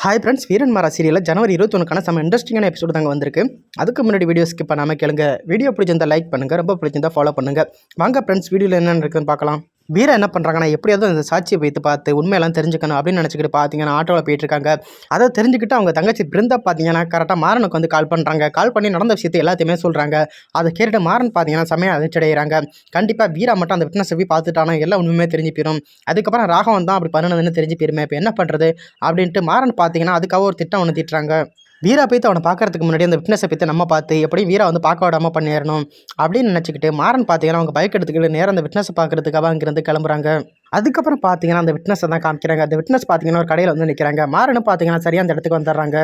Hi friends, வீரன் மாறா சீரியலில் ஜனவரி 21க்கான செம்ம இன்ட்ரெஸ்டிங்கான எபிசோடு தாங்க வந்திருக்கு. அதுக்கு முன்னாடி வீடியோ ஸ்கிப் பண்ணாமல் கேளுங்க. வீடியோ பிடிச்சிருந்தா லைக் பண்ணுங்கள், ரொம்ப பிடிச்சிருந்தா ஃபாலோ பண்ணுங்கள். வாங்க ஃப்ரெண்ட்ஸ், வீடியோவில் என்னென்னு இருக்குன்னு பார்க்கலாம். வீரா என்ன பண்ணுறாங்கன்னா, எப்படியாவது அந்த சாட்சியை வைத்து பார்த்து உண்மையெல்லாம் தெரிஞ்சுக்கணும் அப்படின்னு நினச்சிக்கிட்டு பார்த்தீங்கன்னா ஆட்டோவில் போயிட்டு இருக்காங்க. அதை தெரிஞ்சுக்கிட்டு அவங்க தங்கச்சி பிருந்தா பார்த்தீங்கன்னா கரெக்டாக மாறனுக்கு வந்து கால் பண்ணுறாங்க. கால் பண்ணி நடந்த விஷயத்தை எல்லாத்தையுமே சொல்கிறாங்க. அதை கேட்டுட்டு மாறன் பார்த்தீங்கன்னா செம்மையாக அதிர்ச்சி அடைகிறாங்க. கண்டிப்பாக வீரா மட்டும் அந்த விட்னஸை போய் பார்த்துட்டானா எல்லாம் உண்மையுமே தெரிஞ்சு போயிடும். அதுக்கப்புறம் ராகவன் தான் அப்படி பண்ணணுதுன்னு தெரிஞ்சு போயிருமே, இப்போ என்ன பண்ணுறது அப்படின்ட்டு மாறன் பார்த்தீங்கன்னா அதுக்காக ஒரு திட்டம் ஒன்று திட்டுறாங்க. வீரா போய்த்து அவனை பார்க்கறதுக்கு முன்னாடி அந்த விட்னஸை பற்றி நம்ம பார்த்து எப்படியும் வீரா வந்து பார்க்க விடாமல் பண்ணிடணும் அப்படின்னு நினச்சிக்கிட்டு மாறன் பார்த்தீங்கன்னா அவங்க பைக் எடுத்துக்கிட்டு நேரம் அந்த விட்னஸை பார்க்கறதுக்காக அங்கேருந்து கிளம்புறாங்க. அதுக்கப்புறம் பார்த்தீங்கன்னா அந்த விட்னஸை தான் காமிக்கிறாங்க. அந்த விட்னஸ் பார்த்தீங்கன்னா ஒரு கடையில் வந்து நிற்கிறாங்க. மாறனும் பார்த்தீங்கன்னா சரியாக அந்த இடத்துக்கு வந்துடுறாங்க.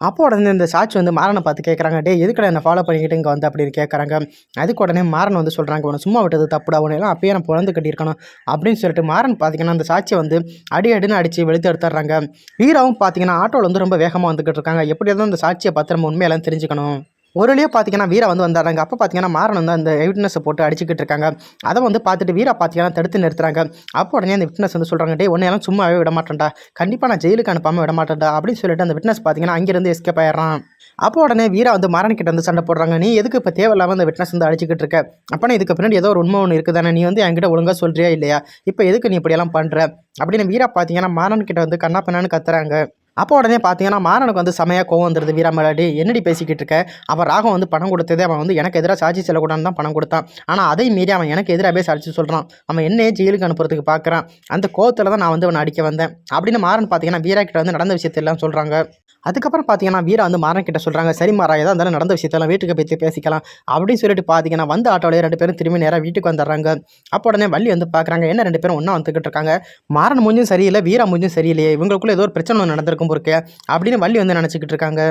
அப்போ உடனே இந்த சாட்சி வந்து மாறனை பார்த்து கேட்குறாங்க, டே எதுக்கட என்னை ஃபாலோ பண்ணிக்கிட்டு இங்கே வந்து அப்படின்னு கேட்குறாங்க. அதுக்கு உடனே மாறன் வந்து சொல்கிறாங்க, உன்னை சும்மா விட்டது தப்புடா, உன்னையெல்லாம் அப்பயே நான் பிறந்து கட்டியிருக்கணும் அப்படின்னு சொல்லிட்டு மாறன் பார்த்தீங்கன்னா அந்த சாட்சியை வந்து அடின்னு அடித்து வெளுத்து எடுத்துடுறாங்க. வீராவும் பார்த்தீங்கன்னா ஆட்டோவில் வந்து ரொம்ப வேகமாக வந்துக்கிட்டு இருக்காங்க. எப்படியாவது அந்த சாட்சியை பார்த்து நம்ம உண்மையெல்லாம் தெரிஞ்சுக்கணும். ஒரு வழியாக பார்த்தீங்கன்னா வீரா வந்து வந்தாங்க. அப்போ பார்த்தீங்கன்னா மாறன் வந்து அந்த விட்னஸை போட்டு அடிச்சுக்கிட்டு இருக்காங்க. அதை வந்து பார்த்துட்டு வீரா பார்த்தீங்கன்னா தடுத்து நிறுத்துறாங்க. அப்போ உடனே அந்த விட்னஸ் வந்து சொல்கிறாங்க, டே உன்னையெல்லாம் சும்மாவே விட மாட்டேன்டா, கண்டிப்பாக நான் ஜெயிலுக்கு அனுப்பாமல் விட மாட்டேன்டா அப்படின்னு சொல்லிட்டு அந்த விட்னஸ் பார்த்தீங்கன்னா அங்கேருந்து எஸ்கேப் ஆயிடுறான். அப்போ உடனே வீரா வந்து மாறன் கிட்ட வந்து சண்டை போடுறாங்க. நீ எதுக்கு இப்போ தேவையில்லாமல் அந்த விட்னஸ் வந்து அடிச்சுக்கிட்டு இருக்க? அப்போனா இதுக்கு பின்னாடி ஏதோ ஒரு உண்மை ஒன்று இருக்குதானே, நீ வந்து என்கிட்ட ஒழுங்காக சொல்கிறியா இல்லையா? இப்போ எதுக்கு நீ இப்படியெல்லாம் பண்ணுற அப்படின்னு வீரா பார்த்தீங்கன்னா மாறன் கிட்ட வந்து கண்ணா பண்ணான்னு கத்துறாங்க. அப்போ உடனே பார்த்தீங்கன்னா மாறனுக்கு வந்து செமையாக கோவம் வந்துடுது. வீரா மேலாடி என்னடி பேசிக்கிட்டு இருக்க? அவன் ராகம் வந்து பணம் கொடுத்ததே அவன் வந்து எனக்கு எதிராக சாட்சி செல்லக்கூடாதுன்னு தான் பணம் கொடுத்தான். ஆனால் அதை மீறி அவன் எனக்கு எதிராகவே சாட்சி சொல்கிறான். அவன் என்னையே ஜெயிலுக்கு அனுப்புறதுக்கு பார்க்குறான். அந்த கோவத்தில் தான் நான் வந்து அவனை அடிக்க வந்தேன் அப்படின்னு மாறன் பார்த்தீங்கன்னா வீரா கிட்ட வந்து நடந்த விஷயத்தெல்லாம் சொல்கிறாங்க. அதுக்கப்புறம் பார்த்தீங்கன்னா வீரா வந்து மாறன் கிட்ட சொல்கிறாங்க, சரி மாறா, ஏதா இருந்தாலும் நடந்த விஷயத்தெல்லாம் வீட்டுக்கு போய் பேசிக்கலாம் அப்படின்னு சொல்லிட்டு பார்த்தீங்கன்னா வந்து ஆட்டோலேயே 2 பேரும் திரும்பி நேராக வீட்டுக்கு வந்துடுறாங்க. அப்போ உடனே வள்ளி வந்து பார்க்குறாங்க, என்ன 2 பேரும் ஒன்றா வந்துக்கிட்டு இருக்காங்க. மாறன் மூஞ்சும் சரியில்லை, வீரா மூஞ்சும் சரியில்லையே, இவங்களுக்குள்ள ஏதோ ஒரு பிரச்சனை நடந்திருக்கும் பொறுக்கே அப்படின்னு வள்ளி வந்து நினச்சிக்கிட்டு இருக்காங்க.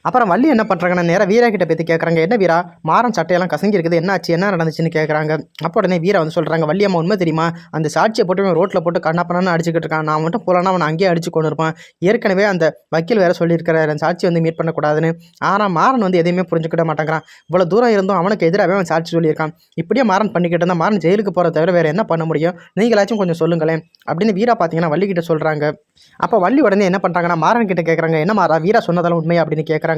அப்புறம் வள்ளி என்ன பண்ணுறாங்கன்னா நேராக வீரா கிட்ட பற்றி கேட்குறாங்க, என்ன வீரா மாறன் சட்டையெல்லாம் கசங்கி இருக்குது, என்ன ஆச்சு, என்ன நடந்துச்சுன்னு கேட்குறாங்க. அப்போ உடனே வீரா வந்து சொல்கிறாங்க, வள்ளி அம்மா உண்மை தெரியுமா, அந்த சாட்சியை போட்டு ரோட்டில் போட்டு கண்ணாப்பண்ணான்னு அடிச்சுக்கிட்டு இருக்கான். நான் மட்டும் போகலான்னா அவனை அங்கேயே அடிச்சு கொண்டு இருப்பான். ஏற்கனவே அந்த வக்கீல் வேறு சொல்லியிருக்கிறார் சாட்சி வந்து மீட் பண்ணக்கூடாதுன்னு. ஆனால் மாறன் வந்து எதையுமே புரிஞ்சுக்கிட மாட்டேங்கிறான். இவ்வளோ தூரம் இருந்தும் அவனுக்கு எதிராகவே அவன் சாட்சி சொல்லியிருக்கான். இப்படியே மாறன் பண்ணிக்கிட்டு இருந்தால் மாறன் ஜெயிலுக்கு போகிற தவிர வேறு என்ன பண்ண முடியும், நீங்களாச்சும் கொஞ்சம் சொல்லுங்களேன் அப்படின்னு வீரா பார்த்தீங்கன்னா வள்ளி கிட்ட சொல்கிறாங்க. அப்போ வள்ளி உடனே என்ன பண்ணுறாங்கன்னா மாறன் கிட்ட கேட்குறாங்க, என்ன மாறா வீரா சொன்னதெல்லாம் உண்மையா அப்படின்னு கேட்குறாங்க.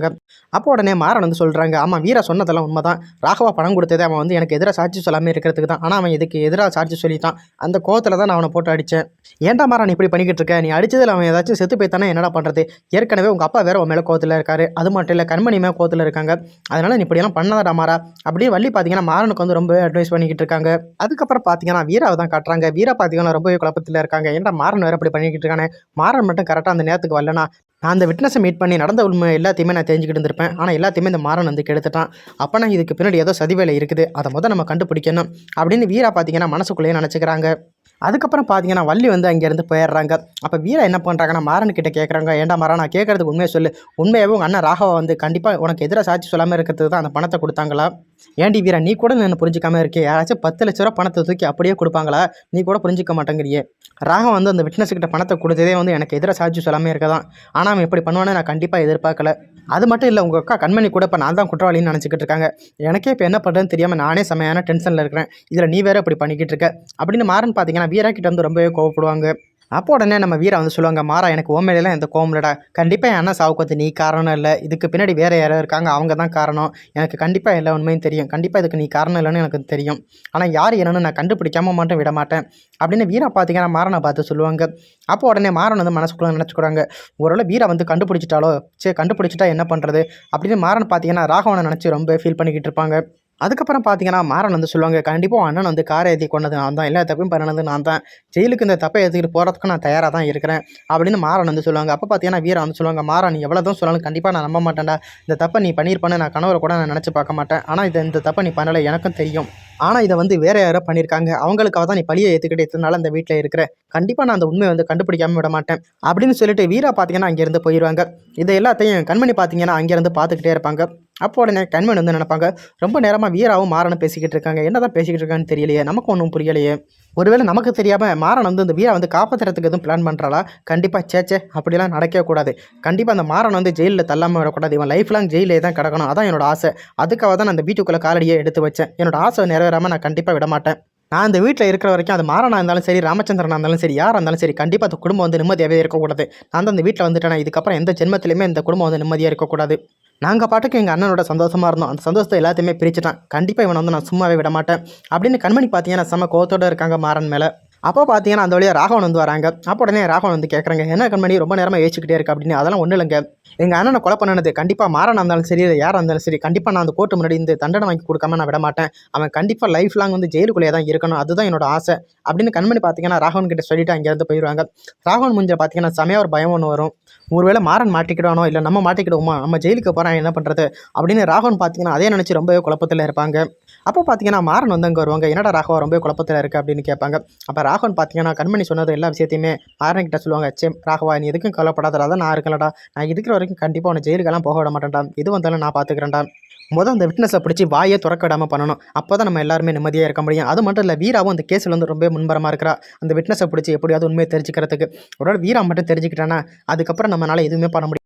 அப்போ உடனே மாறன் வந்து சொல்கிறாங்க, ஆமாம் வீரா சொன்னதெல்லாம் உண்மை தான். ராகவா பணம் கொடுத்ததே அவன் வந்து எனக்கு எதிராக சாட்சி சொல்லாமல் இருக்கிறதுக்கு தான். ஆனால் அவன் இதுக்கு எதிராக சாட்சி சொல்லிட்டான். அந்த கோவத்தில் தான் நான் அவனை போட்டு அடித்தேன். ஏன்டா மாறன் இப்படி பண்ணிக்கிட்டு இருக்க? நீ அடித்ததில் அவன் ஏதாச்சும் செத்து போய்த்தானே என்னடா பண்ணுறது? ஏற்கனவே உங்கள் அப்பா வேறு உன் மேலே கோவத்தில் இருக்காரு, அது மட்டும் இல்லை கண்மணி மேலே கோவத்தில் இருக்காங்க. அதனால் நீ இப்படியெல்லாம் பண்ணாதடா மாறா அப்படின்னு வள்ளி பார்த்தீங்கன்னா மாறனுக்கு வந்து ரொம்ப அட்வைஸ் பண்ணிக்கிட்டு இருக்காங்க. அதுக்கப்புறம் பார்த்தீங்கன்னா வீராவை தான் காட்டுறாங்க. வீரா பார்த்தீங்கன்னா ரொம்பவே குழப்பத்தில் இருக்காங்க. ஏன்டா மாறன் வேறு அப்படி பண்ணிக்கிட்டு இருக்கானே, மாறன் மட்டும் கரெக்டாக அந்த நேரத்துக்கு வரலனா நான் அந்த விட்னஸை மீட் பண்ணி நடந்த உண்மை எல்லாத்தையுமே நான் தெரிஞ்சுக்கிட்டு இருந்திருப்பேன். ஆனால் எல்லாத்தையுமே இந்த மாறன் வந்து கெடுத்துட்டான். அப்போனா இதுக்கு பின்னாடி ஏதோ சதி வேலை இருக்குது, அதை நம்ம கண்டுபிடிக்கணும் அப்படின்னு வீரா பார்த்தீங்கன்னா மனசுக்குள்ளேயே நினச்சிக்கிறாங்க. அதுக்கப்புறம் பார்த்தீங்கன்னா வள்ளி வந்து அங்கேருந்து போயிடுறாங்க. அப்போ வீரா என்ன பண்ணுறாங்கன்னா மாறன் கிட்ட கேட்குறாங்க, ஏன்டா மாறன் நான் கேட்குறதுக்கு உண்மையை சொல்லு, உண்மையாகவே உங்கள் அண்ணன் ராகவா வந்து கண்டிப்பாக உனக்கு எதிராக சாட்சி சொல்லாமல் இருக்கிறது தான் அந்த பணத்தை கொடுத்தாங்களா? ஏன்டி வீரா நீ கூட நான் புரிஞ்சிக்காமல் இருக்கே, யாராச்சும் 10 லட்ச ரூபா பணத்தை தூக்கி அப்படியே கொடுப்பாங்களா? நீ கூட புரிஞ்சிக்க மாட்டேங்கிறியே. ராகவன் வந்து அந்த விட்னஸ்கிட்ட பணத்தை கொடுத்ததே வந்து எனக்கு எதிராக சாட்சி சொல்லாமல் இருக்க தான். ஆனால் அவன் எப்படி பண்ணுவான்னு நான் கண்டிப்பாக எதிர்பார்க்கல. அது மட்டும் இல்லை, உங்கள் அக்கா கண்மணி கூட இப்போ நான் தான் குற்றவாளின்னு நினச்சிக்கிட்டு இருக்காங்க. எனக்கே இப்போ என்ன பண்ணுறதுன்னு தெரியாமல் நானே செமையான டென்ஷனில் இருக்கிறேன். இதில் நீ வேறு இப்படி பண்ணிக்கிட்டு இருக்க அப்படின்னு மாறன் பார்த்தீங்கன்னா வீரா கிட்ட வந்து ரொம்பவே கோவப்படுவாங்க. அப்போ உடனே நம்ம வீரா வந்து சொல்லுவாங்க, மாறா எனக்கு உன் மேலாம் எந்த கோவம் இல்லைடா, கண்டிப்பாக என் அண்ணன் சாவுக்கு வந்து நீ காரணம் இல்லை, இதுக்கு பின்னாடி வேறு யாரோ இருக்காங்க, அவங்க தான் காரணம். எனக்கு கண்டிப்பாக எல்லா உண்மையும் தெரியும், கண்டிப்பாக இதுக்கு நீ காரணம் இல்லைன்னு எனக்கு தெரியும். ஆனால் யார் என்னன்னு நான் கண்டுபிடிக்காம மட்டும் விட மாட்டேன் அப்படின்னு வீரா பார்த்தீங்கன்னா மாறனை பார்த்து சொல்லுவாங்க. அப்போ உடனே மாறன் வந்து மனசுக்குள்ளே நினச்சிக்கிறாங்க, ஒருவேளை வீரா வந்து கண்டுபிடிச்சிட்டாலோ, சரி கண்டுபிடிச்சிட்டா என்ன பண்ணுறது அப்படின்னு மாறன் பார்த்தீங்கன்னா ராகவனை நினச்சி ரொம்ப ஃபீல் பண்ணிக்கிட்டு இருப்பாங்க. அதுக்கப்புறம் பார்த்தீங்கன்னா மாறன் வந்து சொல்லுவாங்க, கண்டிப்பாக அண்ணன் வந்து காரை ஏற்றி கொண்டது நான் தான், எல்லா தப்பையும் பண்ணது நான் தான், ஜெயிலுக்கு இந்த தப்பை ஏற்றிக்கிட்டு போகிறதுக்கு நான் தயாராக தான் இருக்கிறேன் அப்படின்னு மாறன் வந்து சொல்லுவாங்க. அப்போ பார்த்தீங்கன்னா வீரா வந்து சொல்லுவாங்க, மாறன் நீ எவ்வளோ தான் சொன்னாலும் கண்டிப்பாக நான் நம்ப மாட்டேன்டா, இந்த தப்பை நீ பண்ணியிருப்பான்னு நான் கனவுல கூட நான் நினச்சி பார்க்க மாட்டேன். ஆனால் இந்த தப்பை நீ பண்ணலை எனக்கும் தெரியும். ஆனால் இதை வந்து வேறு யாரோ பண்ணியிருக்காங்க, அவங்களுக்காக தான் நீ பழியை ஏற்றுக்கிட்டு எத்தனால அந்த வீட்டில் இருக்கிற, கண்டிப்பாக நான் அந்த உண்மையை வந்து கண்டுபிடிக்காமல் விட மாட்டேன் அப்படின்னு சொல்லிட்டு வீரா பார்த்தீங்கன்னா அங்கேருந்து போயிடுவாங்க. இதை எல்லாத்தையும் கண்மணி பார்த்தீங்கன்னா அங்கேருந்து பார்த்துக்கிட்டே இருப்பாங்க. அப்போ உடனே கண்மணி வந்து நினைப்பாங்க, ரொம்ப நேரமாக வீராவும் மாறனும் பேசிக்கிட்டு இருக்காங்க, என்ன தான் பேசிக்கிட்டு இருக்கான்னு தெரியலையே, நமக்கு ஒன்றும் புரியலையே, ஒருவேளை நமக்கு தெரியாமல் மாறன் வந்து இந்த வீரா வந்து காப்பாற்றுறதுக்கு எதுவும் பிளான் பண்ணுறாளா? கண்டிப்பாக சேச்சே அப்படிலாம் நடக்கவே கூடாது. கண்டிப்பாக அந்த மாறன் வந்து ஜெயிலில் தள்ளாமல் விடக்கூடாது, இவன் லைஃப் லாங் ஜெயிலே தான் கிடக்கணும், அதான் என்னோட ஆசை. அதுக்காக தான் நான் அந்த வீட்டுக்குள்ளே காலடியை எடுத்து வச்சேன். என்னோட ஆசை நிறைவேறாமல் நான் கண்டிப்பாக விட மாட்டேன் நான் இந்த வீட்டில் இருக்கிற வரைக்கும் அது மாறனா இருந்தாலும் சரி, ராமச்சந்திரனா இருந்தாலும் சரி, யாராக இருந்தாலும் சரி, கண்டிப்பாக அந்த குடும்பம் வந்து நிம்மதியாகவே இருக்கக்கூடாது. நான் தான் இந்த வீட்டில் வந்துட்டேன், இதுக்கப்புறம் எந்த ஜென்மத்திலையுமே இந்த குடும்பம் வந்து நிம்மதியாக இருக்கக்கூடாது. நாங்கள் பாட்டுக்கு எங்கள் அண்ணனோட சந்தோஷமாக இருந்தோம். அந்த சந்தோஷத்தை எல்லாத்தையுமே பிரிச்சுட்டான். கண்டிப்பாக இவனை வந்து நான் சும்மாவே விட மாட்டேன் அப்படின்னு கண்மணி பார்த்தீங்கன்னா செம்ம கோவத்தோடு இருக்காங்க மாறன் மேலே. அப்போ பார்த்தீங்கன்னா அந்த வழியாக ராகவன் வந்து வராங்க. அப்போ உடனே ராகவன் வந்து கேட்குறாங்க, என்ன கண்மணி ரொம்ப நேரமாக யோசிச்சுக்கிட்டே இருக்கு அப்படின்னு. அதெல்லாம் ஒன்றும் இல்லைங்க, எங்கள் அண்ணனை கொலை பண்ணனது கண்டிப்பாக மாறனா இருந்தாலும் சரி, இல்லை யாராக இருந்தாலும் சரி, கண்டிப்பாக நான் அந்த கோர்ட்டு முன்னாடி இந்த தண்டனை வாங்கி கொடுக்காம நான் விட மாட்டேன். அவன் கண்டிப்பாக லைஃப் லாங் வந்து ஜெயிலுக்குள்ளேயே தான் இருக்கணும், அதுதான் என்னோட ஆசை அப்படின்னு கண்மணி பார்த்தீங்கன்னா ராகவன் கிட்ட சொல்லிட்டு அங்கேருந்து போயிடுவாங்க. ராகவன் மூஞ்சில் பார்த்தீங்கன்னா செமையாக ஒரு பயம் ஒன்று வரும். ஒருவேளை மாறன் மாட்டிக்கிடுவானோ, இல்லை நம்ம மாட்டிக்கிடுவோமா, நம்ம ஜெயிலுக்கு போகிறான் என்ன பண்ணுறது அப்படின்னு ராகவன் பார்த்தீங்கன்னா அதே நினச்சி ரொம்பவே குழப்பத்தில் இருப்பாங்க. அப்போ பார்த்தீங்கன்னா மாறன் வந்து அங்கே வருவாங்க. என்னடா ராகவா ரொம்ப குழப்பத்தில் இருக்குது அப்படின்னு கேட்பாங்க. அப்போ ராகவன் பார்த்தீங்கன்னா கண்மணி சொன்னது எல்லா விஷயத்தையுமே மாறன் கிட்ட சொல்லுவாங்க. சே ராகவா, நீ எதுக்கும் கவலைப்படாதடா, அதான் நான் இருக்கலடா, நான் இருக்கிற வரைக்கும் கண்டிப்பாக உன்னை ஜெயிலுக்கெல்லாம் போக விட மாட்டேன்டா, இது வந்தாலும் நான் பார்த்துக்கிறேன்டா. அந்த விட்னஸை பிடிச்சி வாயை திறக்க விடாமல் பண்ணணும், அப்போ தான் நம்ம எல்லாருமே நிம்மதியாக இருக்க முடியும். அது மட்டும் இல்லை, வீராவும் அந்த கேஸில் வந்து ரொம்ப முன்பரமாக இருக்கிறா. அந்த விட்னஸை பிடிச்சி எப்படியாவது உண்மையை தெரிஞ்சுக்கிறதுக்கு. ஒரு வீரா மட்டும் தெரிஞ்சுக்கிட்டானா அதுக்கப்புறம் நம்மளால் எதுவுமே பண்ண முடியாது.